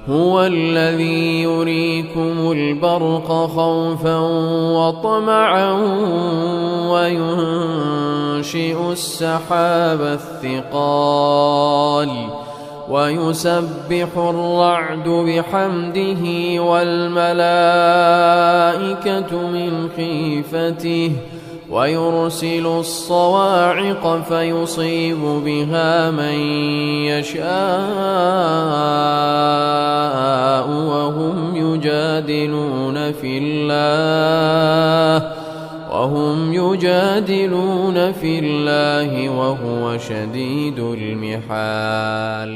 هو الذي يريكم البرق خوفا وطمعا وينشئ السحاب الثقال ويسبح الرعد بحمده والملائكة من خيفته ويرسل الصواعق فيصيب بها من يشاء وهم يجادلون في الله وهو شديد المحال.